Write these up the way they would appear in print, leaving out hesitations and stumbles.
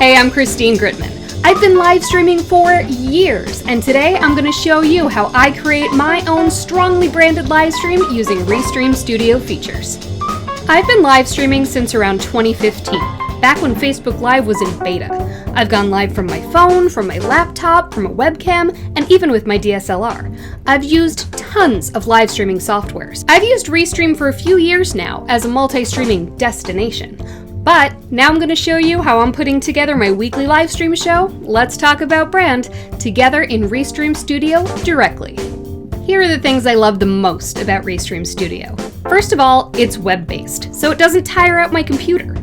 Hey, I'm Gritmon. I've been live streaming for years, and today I'm going to show you how I create my own strongly branded live stream using Restream Studio features. I've been live streaming since around 2015, back when Facebook Live was in beta. I've gone live from my phone, from my laptop, from a webcam, and even with my DSLR. I've used tons of live streaming softwares. I've used Restream for a few years now as a multi-streaming destination. But now I'm going to show you how I'm putting together my weekly live stream show, Let's Talk About Brand, together in Restream Studio directly. Here are the things I love the most about Restream Studio. First of all, it's web-based, so it doesn't tire out my computer.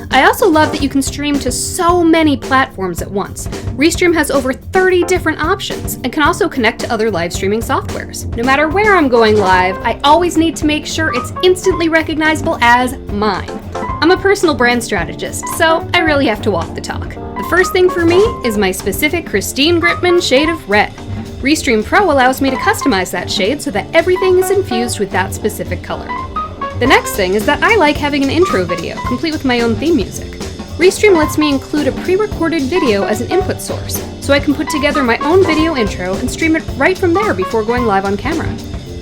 I also love that you can stream to so many platforms at once. Restream has over 30 different options and can also connect to other live streaming softwares. No matter where I'm going live, I always need to make sure it's instantly recognizable as mine. I'm a personal brand strategist, so I really have to walk the talk. The first thing for me is my specific Christine Gritmon shade of red. Restream Pro allows me to customize that shade so that everything is infused with that specific color. The next thing is that I like having an intro video, complete with my own theme music. Restream lets me include a pre-recorded video as an input source, so I can put together my own video intro and stream it right from there before going live on camera.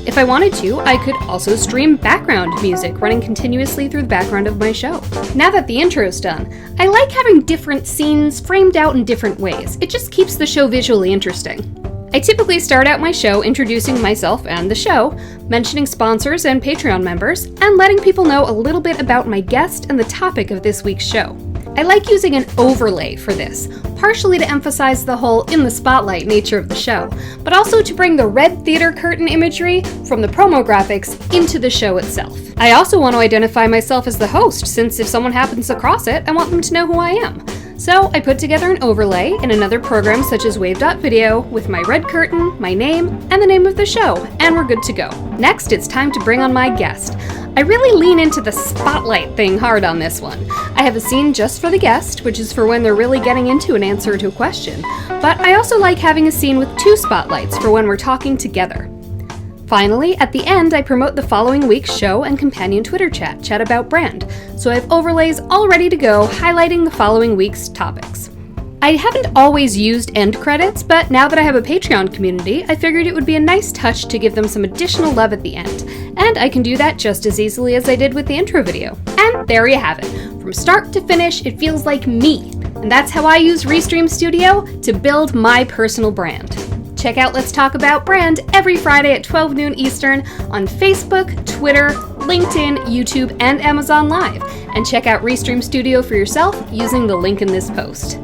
If I wanted to, I could also stream background music running continuously through the background of my show. Now that the intro's done, I like having different scenes framed out in different ways. It just keeps the show visually interesting. I typically start out my show introducing myself and the show, mentioning sponsors and Patreon members, and letting people know a little bit about my guest and the topic of this week's show. I like using an overlay for this, partially to emphasize the whole in the spotlight nature of the show, but also to bring the red theater curtain imagery from the promo graphics into the show itself. I also want to identify myself as the host, since if someone happens to cross it, I want them to know who I am. So I put together an overlay in another program such as Wave.video with my red curtain, my name, and the name of the show, and we're good to go. Next, it's time to bring on my guest. I really lean into the spotlight thing hard on this one. I have a scene just for the guest, which is for when they're really getting into an answer to a question, but I also like having a scene with 2 spotlights for when we're talking together. Finally, at the end, I promote the following week's show and companion Twitter chat about brand, so I have overlays all ready to go highlighting the following week's topics. I haven't always used end credits, but now that I have a Patreon community, I figured it would be a nice touch to give them some additional love at the end, and I can do that just as easily as I did with the intro video. And there you have it. From start to finish, it feels like me, and that's how I use Restream Studio to build my personal brand. Check out Let's Talk About Brand every Friday at 12 noon Eastern on Facebook, Twitter, LinkedIn, YouTube, and Amazon Live. And check out Restream Studio for yourself using the link in this post.